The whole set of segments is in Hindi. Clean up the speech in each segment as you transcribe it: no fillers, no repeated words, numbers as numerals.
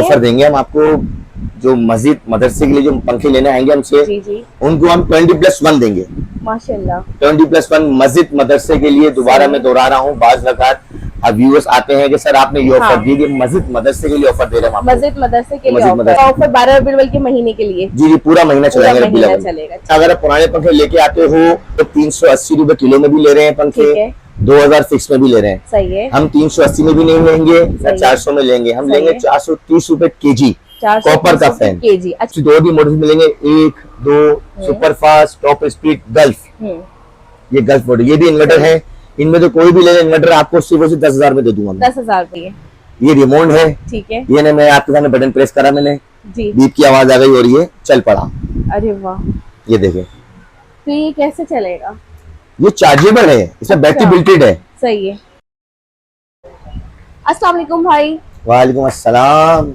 ऑफर देंगे हम आपको। जो मस्जिद मदरसे के लिए जो पंखे लेने आएंगे हमसे, जी जी उनको हम 20+1 देंगे। माशाल्लाह। 20+1 मस्जिद मदरसे के लिए। दोबारा मैं दोहरा रहा हूँ, बाज वक़्त अब व्यूअर्स आते हैं कि सर आपने ये ऑफर दी, मस्जिद मदरसे के लिए ऑफर दे रहे हैं हम आपको। मस्जिद मदरसे के लिए मस्जिद ऑफर 12 रबीउल अव्वल के महीने के लिए। जी जी, पूरा महीना चलेगा। महीना चलेगा। अगर आप पुराने पंखे लेके आते हो तो 380 रुपए किलो में भी ले रहे हैं पंखे, 2000 फिक्स में भी ले रहे हैं। सही है। हम 380 में भी नहीं लेंगे ना 400 में लेंगे, हम लेंगे 430 रुपए केजी कॉपर का फैन केजी। अच्छा, 2 भी मॉडल मिलेंगे, 1, 2 super fast, top speed, gulf. ये गल्फ मॉडल, ये भी इन्वर्टर है। इनमें तो कोई भी ले ले इन्वर्टर आपको सिर्फ 10,000 में दे दूंगा। 10,000 रुपए। ये रिमोट है, ठीक है। ये ना मैं आपके सामने बटन प्रेस करा मैंने जी, बीप की आवाज आ गई और ये चल पड़ा। अरे वाह, ये देखें। तो ये कैसे चलेगा? ये चार्जेबल है, इसमें बैटरी बिल्टेड है। सही है। अस्सलाम वालेकुम भाई। वालेकुम अस्सलाम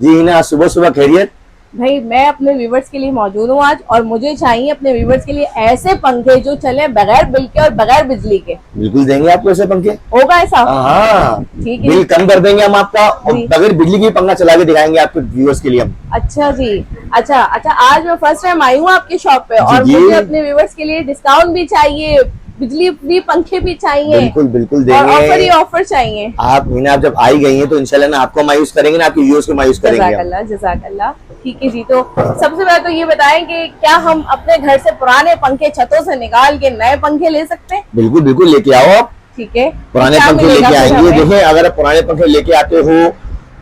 जी। ना सुबह सुबह खैरियत भाई, मैं अपने व्यूवर्स के लिए मौजूद हूँ आज, और मुझे चाहिए अपने व्यूवर्स के लिए ऐसे पंखे जो चले बगैर बिल के और बगैर बिजली के। बिल्कुल देंगे आपको ऐसे पंखे। होगा ऐसा? हाँ, ठीक है। बिल कम कर देंगे हम आपका, और बगैर बिजली की पंखा चला के दिखाएंगे आपके व्यूअर्स के लिए हम। अच्छा जी, अच्छा, आज मैं फर्स्ट टाइम आई हूँ आपके शॉप पे, और मुझे अपने व्यूवर्स के लिए डिस्काउंट भी चाहिए, बिजली फ्री पंखे भी चाहिए। बिल्कुल बिल्कुल देंगे। और ऑफर ही ऑफर चाहिए। आप जब आई गई हैं तो इंशाल्लाह ना आपको मायूस करेंगे ना आपके व्यूअर्स को मायूस करेंगे। जज़ाकल्लाह, जज़ाकल्लाह। ठीक है जी। तो सबसे पहले तो ये बताएं कि क्या हम अपने घर से पुराने पंखे छतों से निकाल के नए पंखे ले सकते हैं? बिल्कुल बिल्कुल, लेके आओ आप। ठीक है, पुराने पंखे लेके आएंगे। देखिए, अगर आप पुराने पंखे लेके आते हो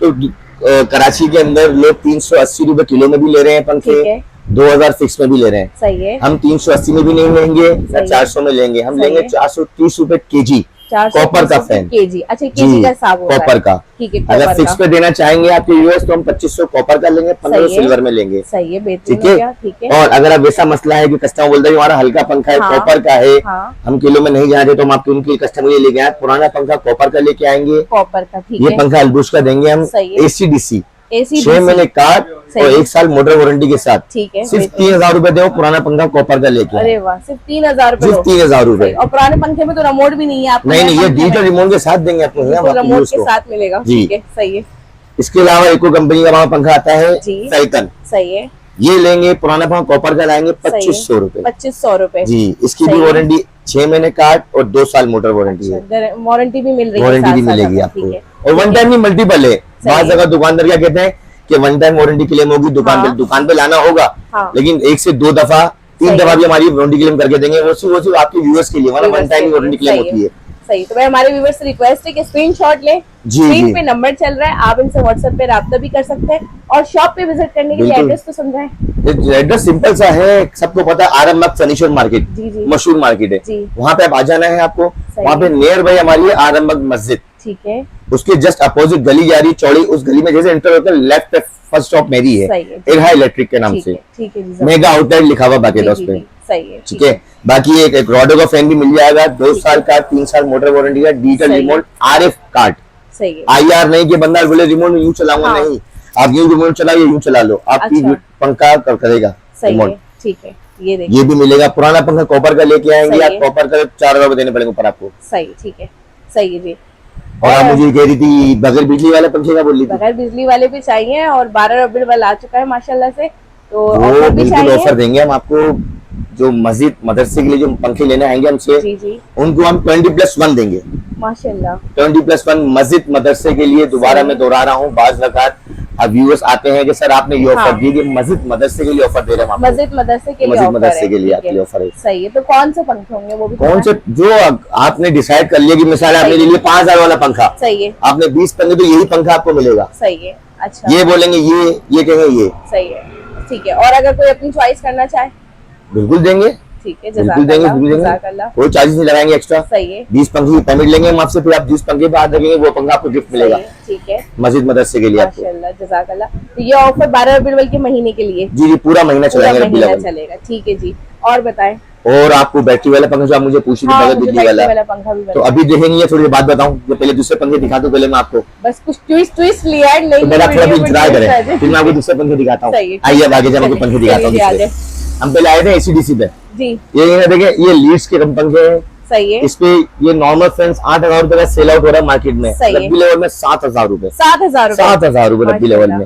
तो कराची के अंदर लोग 380 रुपए किलो में भी ले रहे हैं पंखे, 2000 फिक्स में भी ले रहे हैं। सही है। हम 380 में भी नहीं लेंगे ना 400 में लेंगे, हम लेंगे 430 रुपए केजी कॉपर का फैन केजी। अच्छा, केजी का हिसाब होगा कॉपर का। ठीक है। अगर फिक्स पे देना चाहेंगे आपके व्यूअर्स तो हम 2500 कॉपर का लेंगे, 1500 सिल्वर में लेंगे। सही है, ठीक है। ठीक है। और अगर अब ऐसा मसला है कि कस्टमर बोलता है हमारा हल्का पंखा है, कॉपर का है, हम किलो में नहीं जाते तो हम आपके उनके कस्टमर लेके आए पुराना पंखा कॉपर का लेके आएंगे। कॉपर का, ठीक है। ये पंखा अलबुश का देंगे हम, AC/DC 6 महीने कार्ड और 1 साल मोटर वारंटी के साथ। ठीक है। सिर्फ 3000 रुपए दो पुराना पंखा कॉपर का लेके। अरे वाह, सिर्फ 3000 रुपए। सिर्फ 3000 रुपए। और पुराने पंखे में तो रिमोट भी नहीं है आपको? नहीं, ये डिजिटल रिमोट के साथ देंगे आपको, रिमोट के साथ मिलेगा। ठीक है, सही है। इसके अलावा एक कंपनी का हमारा पंखा आता है फैल्कन। सही है। ये लेंगे पुराना पंखा कॉपर का लाएंगे 2500 रुपए। 2500 रुपए जी। इसकी भी वारंटी 6 महीने कार्ड और 2 साल मोटर वारंटी है। वारंटी भी मिल रही है, वारंटी भी मिलेगी आपको। और वन टाइम नहीं, मल्टीपल है। बहुत जगह दुकानदार क्या कहते हैं कि वन टाइम वारंटी क्लेम होगी, दुकान पे लाना होगा, लेकिन 1 से 2 दफा 3 दफा भी हमारी वारंटी क्लेम करके देंगे। वो सिर्फ आपके व्यूअर्स के लिए, हमारा वन टाइम वारंटी क्लेम होती है। सही। तो भाई, हमारे व्यूअर्स से रिक्वेस्ट है कि स्क्रीनशॉट लें। स्क्रीन पे नंबर चल रहा है, आप इनसे व्हाट्सएप पे राब्ता भी कर सकते हैं। और शॉप पे विजिट करने के लिए एड्रेस तो समझाएं। एड्रेस सिंपल सा है, सबको पता है, आरमबाग फर्नीचर मार्केट मशहूर मार्केट है, वहाँ पे आप आ जाना है आपको। वहाँ पे नियर बाय हमारी आरमबाग मस्जिद, ठीक है, उसके जस्ट अपोजिट गली जा रही चौड़ी, उस गली में जैसे एंटर होकर लेफ्ट पे फर्स्ट स्टॉप मेरी है, इरहा इलेक्ट्रिक के नाम से। ठीक है, मेगा आउटलेट लिखा हुआ बाकायदा उस पे। सही है। ठीक है। बाकी एक रॉडो का फैन भी मिल जाएगा, 2 साल का, 3 साल मोटर वारंटी का, डिजिटल रिमोट, RF कार्ड। सही है। IR नहीं कि बंदा बोले रिमोट में यूं चलाऊंगा, नहीं, आप यूं रिमोट चलाइए, यूं चला लो, आपकी पंखा करेगा रिमोट। ठीक है, ये भी मिलेगा। पुराना पंखा कॉपर का लेके आएंगे आप, कॉपर का 4000 रुपए देने पड़ेंगे ऊपर आपको। सही, ठीक है, सही है जी। और आप मुझे कह रही थी बगैर बिजली वाले पंखे का बोल रही थी? बगैर बिजली वाले भी चाहिए, और 12 रबीउल अव्वल आ चुका है माशाल्लाह से, तो ऑफर भी चाहिए। ऑफर देंगे हम आपको। जो मस्जिद मदरसे के लिए जो पंखे लेने आएंगे हमसे, उनको हम 20+1 देंगे माशाल्लाह। 20+1 मस्जिद मदरसे के लिए। दोबारा मैं दोहरा रहा हूँ, बाज वक़्त अब व्यूअर्स आते हैं कि सर आपने ये ऑफर दी, मस्जिद मदरसे के लिए ऑफर दे रहे हैं। मस्जिद मदरसे के लिए आपके लिए ऑफर है। सही है। तो कौन से पंखे होंगे वो भी? कौन से जो आपने डिसाइड कर लिया कि मिसाल आपने ले लिया 5000 वाला पंखा, सही है, आपने 20 पंखे, तो यही पंखा आपको मिलेगा। सही है। अच्छा, ये बोलेंगे ये कहेंगे ये। सही है, ठीक है। और अगर कोई अपनी चॉइस करना चाहे? बिल्कुल देंगे। ठीक है, बिल्कुल देंगे। कोई चार्जेस नहीं लगाएंगे एक्स्ट्रा। सही है। 20 पंखे की पेमेंट लेंगे हम आपसे, फिर आप 20 पंखे बाद रखेंगे, वो पंखा आपको गिफ्ट मिलेगा। ठीक है, मस्जिद मदरसे के लिए। माशाल्लाह, जज़ाकल्लाह। तो ये ऑफर 12 रबीउल अव्वल के महीने के लिए? जी, पूरा महीना चलेगा। ठीक है जी। और बताएं। और आपको बैटरी वाला पंखा जो आप मुझे पूछ रही थी, बिजली वाला पंखा भी, तो अभी देखेंगे। थोड़ी बात बताऊं, जो पहले दूसरे पंखे दिखा दूं पहले मैं आपको, बस कुछ ट्विस्ट लिया है, नहीं थोड़ा इंतजार करें, फिर मैं आपको दूसरे पंखे दिखाता हूँ। आइए अब आगे जब आपको पंखे दिखाता हूँ। हम पहले आए थे AC/DC पे जी। ये देखे, ये लीड्स के पंखे हैं, सही है। इस पे ये नॉर्मल फैंस 8,000 रुपए का सेल आउट हो रहा है मार्केट में, रब्बी लेवल में 7,000 रुपए, 7,000 रुपए रब्बी लेवल में।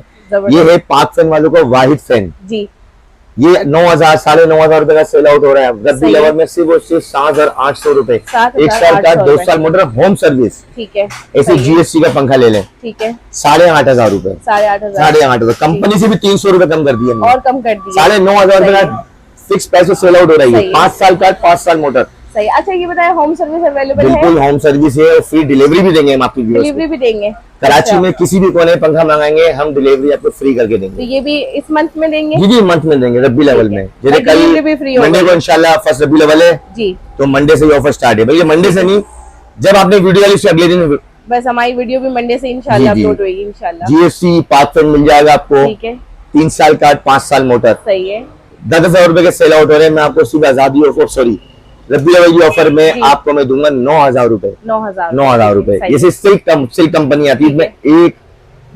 ये है पाक फैन वालों को वाहिद फैन जी, ये 9,000 9,500 रुपए का सेल आउट हो रहा है रब्बी लेवल में, सिर्फ और सिर्फ 7,800 रुपए, 1 साल का 2 साल मोटर होम सर्विस। ठीक है। ऐसे GST का पंखा ले लें, ठीक है, 8,500 रुपए, 8,500 कंपनी से भी 300 रुपए कम कर दिए हमने, और कम कर दिए, 9,500 रुपए का फिक्स पैसे सेल आउट हो रही है। 5 साल का 5 साल मोटर। सही। अच्छा ये बताए होम सर्विस अवेलेबल है? बिल्कुल होम सर्विस है और फ्री डिलीवरी भी देंगे हम आपकी व्यूअर्स को। डिलीवरी भी देंगे कराची में किसी भी कोने पंखा मंगाएंगे हम डिलीवरी आपको फ्री करके देंगे। तो ये भी इस मंथ में देंगे? जी मंथ में देंगे रब्बी लेवल में। जैसे कल मंडे को इंशाल्लाह फर्स्ट रब्बी लेवल है जी, तो मंडे से ये ऑफर स्टार्ट है। भैया मंडे से नहीं, जब आपने वीडियो डाली उसके अगले दिन बस हमारी वीडियो भी मंडे से इंशाल्लाह अपलोड होगी इंशाल्लाह। GST पाक फैन मिल जाएगा आपको, ठीक है, 3 साल का 5 साल मोटर। सही है। 10,000 रुपए के सेल आउट हो रहे हैं, मैं आपको सिर्फ आजादी ऑफर सॉरी रब्बी लेवल की ऑफर में आपको मैं दूंगा 9,000 रुपए, 9,000 रुपए। जैसे सिल्क कंपनी आती है, इसमें 1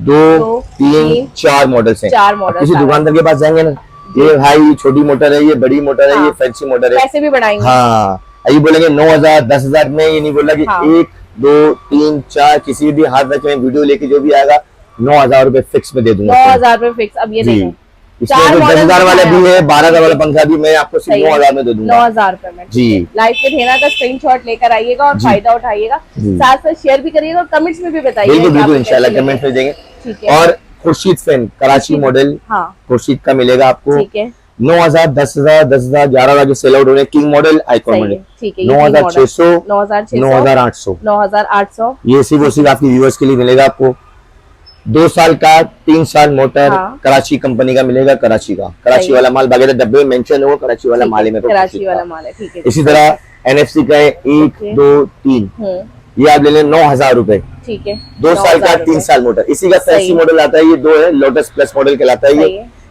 2 3 4 मॉडल्स हैं। किसी दुकानदार के पास जाएंगे ना, ये भाई छोटी मोटर है, ये बड़ी मोटर है, ये फैंसी मोटर है, पैसे भी बढ़ाएंगे। हाँ ये बोलेंगे 9,000 10,000 में, ये नहीं बोला कि 1 2 3 4 किसी भी हाथ में वीडियो लेके जो भी आएगा 9,000 रुपए फिक्स में दे दूंगा। 9,000 रुपए फिक्स। अब ये नहीं, इसमें 10,000 वाला भी है, 12,000 वाला पंखा भी मैं आपको सिर्फ 9,000 में दे दूंगा। 9,000 रुपए में जी। लाइव पे देना का स्क्रीनशॉट लेकर आइएगा और फायदा उठाइएगा, साथ साथ शेयर भी करिएगा और कमेंट्स में भी बताइए। बिल्कुल बिल्कुल इंशाल्लाह कमेंट्स में देंगे। और खुर्शीद फैन कराची मॉडल खुर्शीद का मिलेगा आपको, 9,000 10,000 10,000 11,000 के सेल आउट हो रहे हैं। King model icon model 9,600 9,800 9,800। ये सिर्फ और सिर्फ आपकी व्यूअर्स के लिए मिलेगा आपको। 2 साल का 3 साल मोटर कराची कंपनी का मिलेगा, कराची का, कराची वाला माल बाकायदा डब्बे में मेंशन होगा, कराची वाला माल है, कराची वाला माल है, ठीक है। इसी तरह NFC का है 1 2 3, ये आप ले लें 9,000 रुपए, ठीक है, 2 साल का 3 साल मोटर। इसी का फैंसी मॉडल आता है, ये 2 है, लोटस प्लस मॉडल कहलाता है।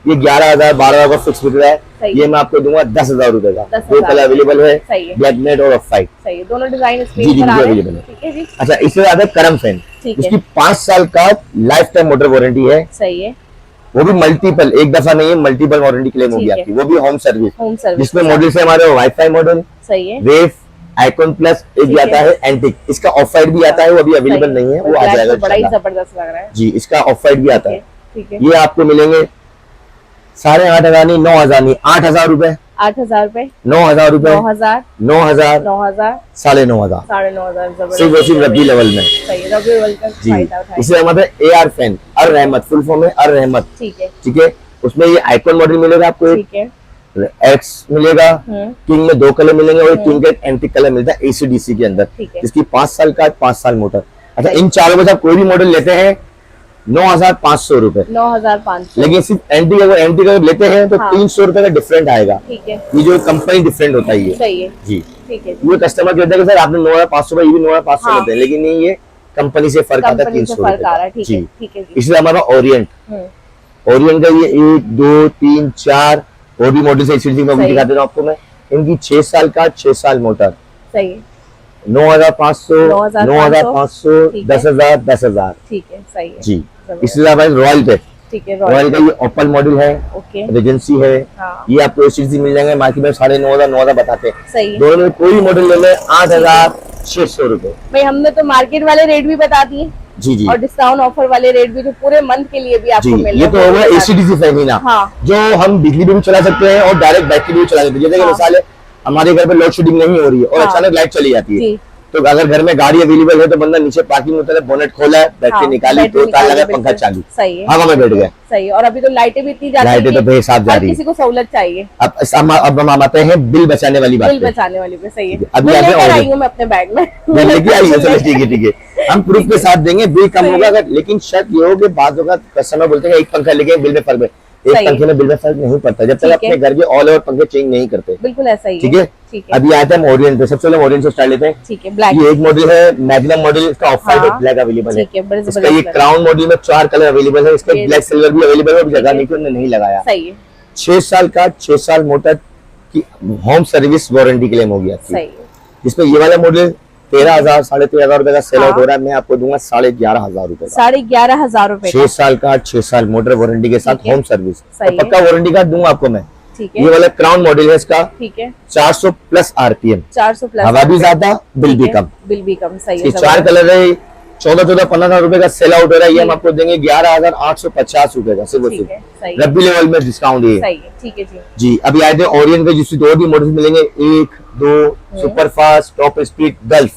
ये 11,000 12,000 का फिक्स बिक रहा है, ये मैं आपको दूंगा 10,000 रुपए का। 2 कलर अवेलेबल है, ब्लैक मेट और ऑफ वाइट, दोनों डिजाइन अवेलेबल है। अच्छा इससे ज्यादा करम फैन, इसकी 5 साल का लाइफ टाइम मोटर वारंटी है, सही है, वो भी मल्टीपल, एक दफा नहीं है, मल्टीपल वारंटी क्लेम होगी आपकी, वो भी होम सर्विस, जिसमें मॉडल से हमारे वाईफाई मॉडल, सही है, वेव आइकॉन प्लस एक भी आता है, एंटिक, इसका ऑफ वाइट भी आता है, वो अभी अवेलेबल नहीं है, वो आ जाएगा, बड़ा ही जबरदस्त लग रहा है जी। इसका ऑफ वाइट भी आता है, ये आपको मिलेंगे 8,500 नहीं 9,000 नहीं 8,000 रुपए, 8,000 रुपए, 9,000 रुपए, 9,000 9,000 9,000 9,500 सिर्फ रब्बी लेवल में, सही रब्बी लेवल का फायदा उठाइए। इसे हमारे AR फैन अर रहमत, फुल फॉर्म है अर रहमत, ठीक है, ठीक है। उसमें ये आइकॉन मॉडल मिलेगा आपको, ठीक है, X मिलेगा, किंग में 2 कलर मिलेंगे और किंग का एंटिक कलर मिलता है ACDC के अंदर, जिसकी 5 साल का 5 साल मोटर। अच्छा इन चारों में से आप कोई भी मॉडल लेते हैं 9,500 रुपए, 9,500, लेकिन सिर्फ एंटी अगर लेते हैं तो 300 रुपए का डिफरेंट आएगा, ठीक है, ये जो कंपनी डिफरेंट होता है, ये सही है जी, ठीक है। वो कस्टमर कहते हैं कि सर आपने 9,500 रुपए, ये भी 9,500 लेते हैं, लेकिन नहीं, ये कंपनी से फर्क आता है 300 रुपए जी, ठीक है। इसलिए हमारा ओरिएंट ओरिएंट का ये 1 2 3 4 और भी मॉडल से दिखाते हूँ आपको मैं। इनकी 6 साल का 6 साल मोटर, सही है, 9,500 9,500 10,000 10,000, ठीक है, सही है जी। इसलिए रॉयल पे, ठीक है, रॉयल का ये ओपल मॉडल है, ओके, रेजेंसी है, ये आपको ACDC मिल जाएंगे मार्केट में 9,500 9,000 बताते हैं, सही। दोनों में कोई मॉडल ले लें 8,600 रुपए। भाई हमने तो मार्केट वाले रेट भी बता दिए जी जी, और डिस्काउंट ऑफर वाले रेट भी जो पूरे मंथ के लिए भी आपको मिल रहा है। ये तो होगा ACDC फैन ही ना, जो हम बिजली पे भी चला सकते हैं और डायरेक्ट बैटरी भी चला सकते हैं। जैसे कि मिसाल है हमारे घर पे लोड शेडिंग नहीं हो रही है और अचानक लाइट चली जाती है, तो अगर घर में गाड़ी अवेलेबल है तो बंदा नीचे पार्किंग होता है, बोनेट खोला है, बैटरी निकाली, 2 तार लगा, पंखा चालू, सही है, हवा में बैठ गया, सही। और अभी तो लाइटें भी इतनी जाती है, लाइटें तो बेहिसाब जा रही है, किसी को सहूलत चाहिए। अब हम आते हैं बिल बचाने वाली बात, बिल बचाने वाली पे, सही है। अभी आई हूँ मैं अपने बैग में लेके आई हूँ, ठीक है ठीक है, हम प्रूफ के साथ देंगे, बिल कम होगा अगर, लेकिन शर्त ये हो कि बाद होगा कस्टमर बोलते हैं एक पंखा लेके बिल में फर्क है, एक पंखे में बिल में फर्क नहीं पड़ता जब तक अपने घर के ऑल ओवर पंखे चेंज नहीं करते, बिल्कुल ऐसा ही, ठीक है। अभी आते हैं ओरिएंट पे, सबसे पहले ओरिएंट से स्टार्ट लेते हैं, ठीक है। ब्लैक ये एक मॉडल है, मैग्नम मॉडल, इसका ऑफ वाइट और ब्लैक अवेलेबल है, इसका ये क्राउन मॉडल में 4 कलर अवेलेबल है, इसका ब्लैक सिल्वर भी अवेलेबल है, जगह नहीं लगाया, सही है। 6 साल का 6 साल मोटर की होम सर्विस वारंटी क्लेम हो गया, सही है। जिसमें ये वाला मॉडल 13,000 13,500 रुपए का सेल आउट हो रहा है, मैं आपको दूंगा 11,500 रुपए, 11,500 रुपए, 6 साल का 6 साल मोटर वारंटी के साथ होम सर्विस, पक्का वारंटी कार्ड दूंगा आपको मैं, ठीक है। ये वाला क्राउन मॉडल है इसका, ठीक है। 400 प्लस RPM, 400 प्लस, हवा भी ज्यादा, बिल भी कम। बिल भी कम, सही है। इसके 4 कलर है, 14-15 रुपए का सेल आउट हो रहा है, ये हम आपको देंगे 11,850 रुपए का सिर्फ। रब्बी लेवल में डिस्काउंट ये, सही है, ठीक है जी। जी अभी आए थे ओरियन के, जिससे दो भी मॉडल मिलेंगे, 1, 2 super fast, top speed, gulf.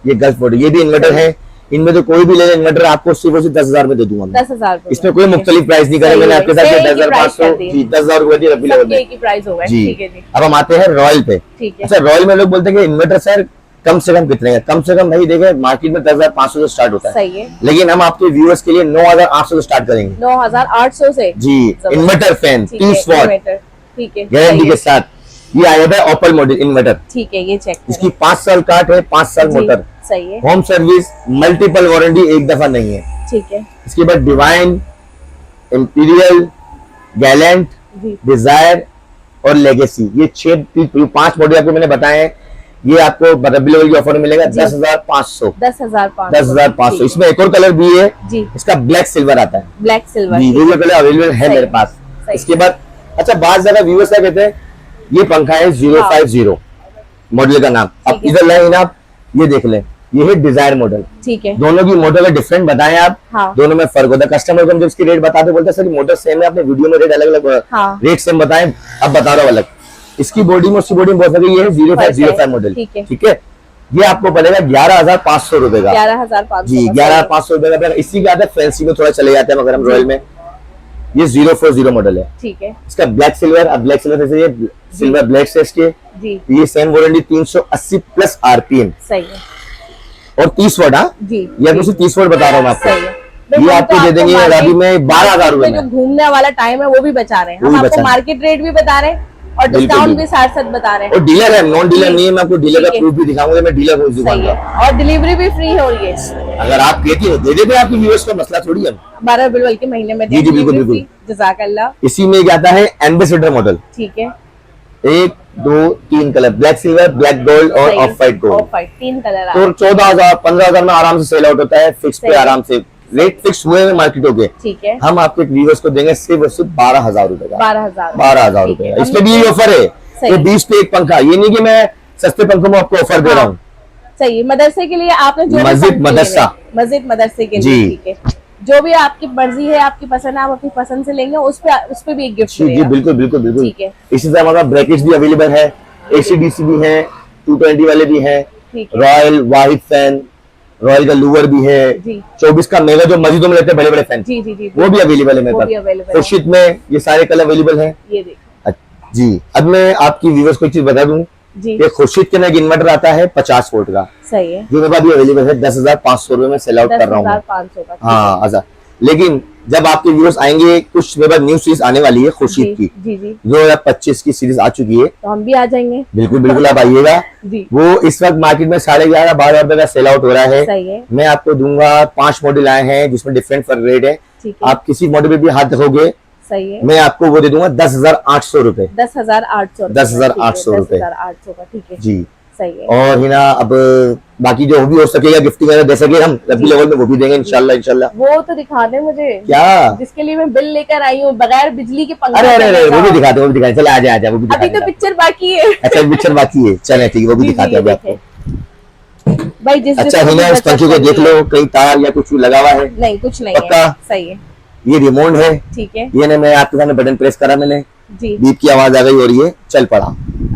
ये गल्फ मॉडल, ये भी इन्वर्टर है। इनमें तो कोई भी ले इन्वर्टर आपको सिर्फ और सिर्फ 10,000 में दे दूंगा, 10,000। इसमें कोई मुख्तलिफ प्राइस नहीं करेंगे। मैंने आपके साथ 10,500 जी 10,000 रुपए रब्बी लेवल में प्राइस होगा, जी। ठीक है जी। अब हम आते हैं रॉयल पे। अच्छा, रॉयल में लोग बोलते हैं कि इन्वर्टर सर कम से कम कितने का, कम से कम भाई देखे मार्केट में 10,500 से स्टार्ट होता है, सही है। लेकिन हम आपके व्यूअर्स के लिए 9,800 से स्टार्ट करेंगे। 9,800 से जी, इन्वर्टर फैन 30 वाट, ठीक है, गारंटी के साथ। ये आया था ओपल मॉडल इन्वर्टर, ठीक है, ये चेक इसकी 5 साल काट है, 5 साल मोटर, सही है। होम सर्विस, मल्टीपल वारंटी, एक दफा नहीं है, ठीक है। इसके बाद डिवाइन, इंपीरियल, गैलेंट, डिजायर और लेगेसी, ये 5 मॉडल आपको मैंने बताए हैं। ये आपको रब्बी लेवल की ऑफर में मिलेगा 10,500। 10,500। इसमें एक और कलर भी है जी, इसका ब्लैक सिल्वर आता है, ब्लैक सिल्वर, ये कलर अवेलेबल है मेरे पास। इसके बाद अच्छा, बहुत ज्यादा व्यूअर्स क्या कहते हैं, ये पंखा है 050 मॉडल का नाम। अब इधर लाइन आप ये देख लें, ये है डिजायर मॉडल, ठीक है। दोनों की मॉडल डिफरेंट बताएं आप, दोनों में फर्क होता है। कस्टमर को हम जब इसकी रेट बताते बोलते हैं सर मोटर सेम है, आपने वीडियो में रेट अलग अलग रेट सेम बताएं, अब बता रहा हूँ अलग। इसकी बॉडी में उसकी बॉडी में बहुत सारी, ये है 0505 मॉडल, ठीक है। ये आपको पड़ेगा 11,500 रुपए का, 11,500 जी, 11,500 रुपए का। इसी के आते फैंसी में थोड़ा चले जाते हैं, मगर हम रॉयल में ये 040 मॉडल है, ठीक है। इसका ब्लैक सिल्वर, अब ब्लैक सिल्वर से ये सिल्वर ब्लैक से इसके जी, ये सेम वारंटी 380 प्लस RPM, सही है, और 30 वाट जी, ये आपको 30 वाट बता रहा हूँ आपको। ये आपको दे देंगे अभी में 12,000 रुपए में। जो घूमने वाला टाइम है वो भी बचा रहे हैं हम, आपको मार्केट रेट भी बता रहे हैं और डिस्काउंट भी साथ साथ बता रहे हैं। और डीलर है, नॉन डीलर नहीं है, मैं आपको डीलर का प्रूफ भी दिखाऊंगा, मैं डीलर हूँ इस दुकान का, और डिलीवरी भी फ्री हो रही है। अगर आप कहती हो दे देते हैं, आपके व्यूअर्स का मसला थोड़ी है। 12 बिल के महीने में जी जी बिल्कुल बिल्कुल, जज़ाकल्लाह। इसी में क्या आता है एम्बेसडर मॉडल, ठीक है। 1, 2, 3 colour, black silver, black gold और ऑफ व्हाइट गोल्ड, 3 कलर। तो 14,000 15,000 में आराम से सेल आउट होता है, फिक्स पे आराम से रेट फिक्स हुए हैं मार्केट हो गए, ठीक है। हम आपके व्यूअर्स को देंगे सिर्फ और सिर्फ 12,000 रुपए का, 12,000 रुपए। इसमें भी ये ऑफर है, ये 20 पे एक पंखा, ये नहीं कि मैं सस्ते पंखों में आपको ऑफर दे रहा हूँ। सही, मदरसे के लिए आपने जो मस्जिद मदरसे के लिए, ठीक है। जो भी आपकी मर्जी है, आपकी पसंद है, आप अपनी पसंद से लेंगे, उस पे भी एक गिफ्ट जी बिल्कुल बिल्कुल बिल्कुल, ठीक है। इसी तरह हमारा ब्रैकेट्स भी अवेलेबल है, ACDC भी है, 220 वाले भी है, रॉयल वाहिद फैन, रॉयल का लूवर भी है, 24 का मेगा जो मस्जिदों में लेते हैं बड़े बड़े फैन, जी जी जी, वो भी अवेलेबल है मेरे पास। खुर्शीद में ये सारे कलर अवेलेबल है, ये जी। अब मैं आपकी व्यूअर्स को एक चीज बता दूं, ये खुर्शीद के ना इन्वर्टर आता है 50 वोल्ट का, सही है, जो मेरे पास भी अवेलेबल है 10,500 रुपए में सेल आउट कर रहा हूँ। हाँ अच्छा, लेकिन जब आपके व्यूअर्स आएंगे, कुछ मेरे पास न्यू सीरीज आने वाली है खुर्शीद की, 2025 की सीरीज आ चुकी है, तो हम भी आ जाएंगे। बिल्कुल बिल्कुल आप आइएगा। वो इस वक्त मार्केट में 11,500-12,000 रुपए का सेल आउट हो रहा है, सही है। मैं आपको दूंगा 5 मॉडल आए हैं जिसमें डिफरेंट रेट है, आप किसी मॉडल पे भी हाथ रखोगे, सही है, मैं आपको वो दे दूंगा 10,800 रुपए, 10,800 रुपए, 10,800 का, ठीक है जी, सही है। और है ना, अब बाकी जो भी हो सकेगा गिफ्टिंग दे सके हम रब्बी लेवल में वो भी देंगे इंशाल्लाह। वो तो दिखा दे मुझे, क्या जिसके लिए मैं बिल लेकर आई हूँ बगैर बिजली के पंखा। अरे वो भी दिखा दे, वो भी दिखा, चले आजा वो भी दिखा। अभी तो पिक्चर बाकी है। अच्छा पिक्चर बाकी है, चले ठीक है, वो भी दिखाते हैं आपको भाई। जिस अच्छा है ना, उस पंखे को देख लो, कहीं तार या कुछ लगा हुआ है? नहीं, कुछ नहीं है, सही है। ये रिमोट है, ठीक है, ये ना मैं आपके सामने बटन प्रेस करा मैंने जी, बीप की आवाज आ गई और ये चल पड़ा।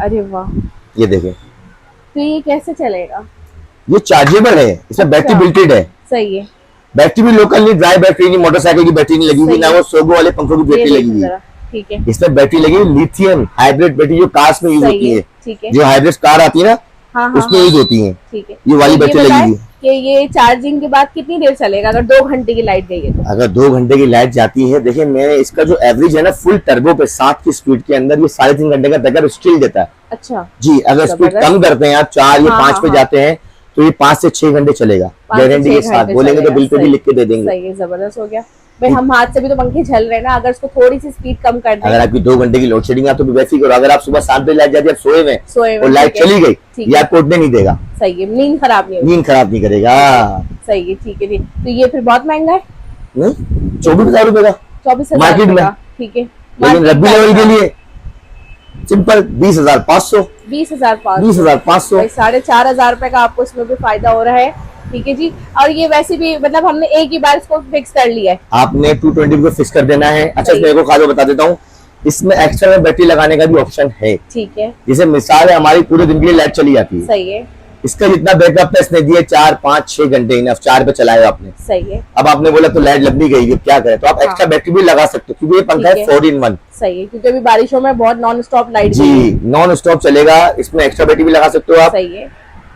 अरे वाह, ये देखें, तो ये कैसे चलेगा? ये चार्जेबल है, इसमें बैटरी बिल्टेड है, सही है। बैटरी भी लोकल नहीं, ड्राई बैटरी नहीं, मोटरसाइकिल की बैटरी नहीं लगी हुई, ना वो सोगो वाले पंखों की बैटरी लगी हुई है, ठीक है। इसमें बैटरी लगी हुई लिथियम हाइब्रिड बैटरी, जो कार्स में यूज होती है, ठीक है, जो हाइब्रिड कार आती है ना, उसमें यूज होती है, ठीक है। ये वाली बैटरी लगी हुई है। कि ये चार्जिंग के बाद कितनी देर चलेगा अगर 2 घंटे की लाइट गई है तो? अगर 2 घंटे की लाइट जाती है, देखिए मैं इसका जो एवरेज है ना फुल टर्बो पे 7 की स्पीड के अंदर ये 3.5 घंटे का बैकअप स्टिल देता है। अच्छा जी, अगर स्पीड कम करते हैं आप 4 या 5 पे जाते हैं तो ये 5 से 6 घंटे चलेगा गारंटी के साथ, बोलेंगे तो बिल पे भी लिख के दे देंगे। सही है, जबरदस्त हो गया भाई। हम हाथ से भी तो पंखे झल रहे हैं ना, अगर इसको थोड़ी सी स्पीड कम कर दें। अगर आपकी 2 घंटे की लोड शेडिंग है तो वैसे ही करो। अगर आप सुबह 7 बजे लाइट जाती है, सोए हुए और लाइट चली गई, ये आपको उठने नहीं देगा। सही है, नींद खराब नहीं करेगा। सही है, ठीक है जी। तो ये फिर बहुत महंगा है, 24,000 रुपए का 24,000 मार्केट में, ठीक है। लेकिन रब्बी लेवल के लिए सिंपल 20,500 20,500 4,500 रुपए का आपको इसमें भी फायदा हो रहा है। ठीक है जी। और ये वैसे भी मतलब हमने एक ही बार इसको फिक्स कर लिया है, आपने 220 को फिक्स कर देना है। अच्छा इसमें एक खास बता देता हूँ, इसमें एक्स्ट्रा में बैटरी लगाने का भी ऑप्शन है। ठीक है। जैसे मिसाल है हमारी पूरे दिन के लिए लाइट चली जाती है, सही है। इसका जितना बैकअप है इसने दिए 4, 5, 6 घंटे इनफ, 4 पे चलाया आपने। सही है। अब आपने बोला तो लाइट लग भी गई, क्या करें, तो आप एक्स्ट्रा बैटरी भी लगा सकते हो क्योंकि ये पंखा है 4-in-1। सही है, क्योंकि अभी बारिशों में बहुत नॉन स्टॉप लाइट जी नॉन स्टॉप चलेगा, इसमें एक्स्ट्रा बैटरी भी लगा सकते हो आप। सही है।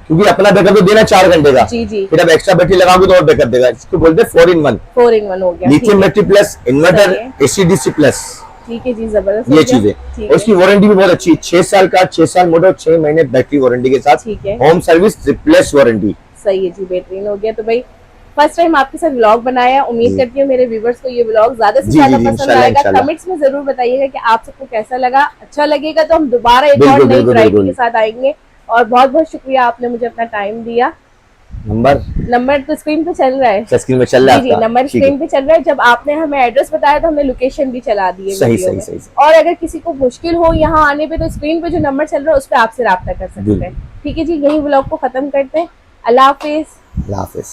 क्योंकि अपना बैकअप तो देना 4 घंटे का, जी जी। फिर अब एक्स्ट्रा बैटरी लगाओगे तो और बैकअप देगा। इसको बोलते हैं 4-in-1। 4-in-1 हो गया। Lithium battery plus inverter AC/DC plus, ठीक है जी, जबरदस्त। ये चीजें। और इसकी वारंटी भी बहुत अच्छी है, 6 साल का, 6 साल मोटर, 6 महीने बैटरी वारंटी के साथ। ठीक है। Home service replace warranty. सही है जी, बेहतरीन हो गया। तो भाई फर्स्ट टाइम आपके साथ व्लॉग बनाया, उम्मीद करती हूँ मेरे व्यूवर्स को ये व्लॉग ज्यादा से ज्यादा पसंद आएगा। कमेंट्स में जरूर बताइएगा कि आप सबको कैसा लगा। अच्छा लगेगा तो हम दोबारा एक और नई वैरायटी के साथ आएंगे। और बहुत बहुत शुक्रिया, आपने मुझे अपना टाइम दिया। नंबर तो स्क्रीन पे चल रहा है, स्क्रीन पे चल रहा है। जी नंबर स्क्रीन पे चल रहा है। जब आपने हमें एड्रेस बताया तो हमने लोकेशन भी चला दी है सही सही सही। और अगर किसी को मुश्किल हो यहाँ आने पे तो स्क्रीन पे जो नंबर चल रहा है उस पर आपसे राब्ता कर सकते हैं। ठीक है जी, यही व्लॉग को खत्म करते हैं। अल्लाह हाफिज। अल्लाह हाफिज।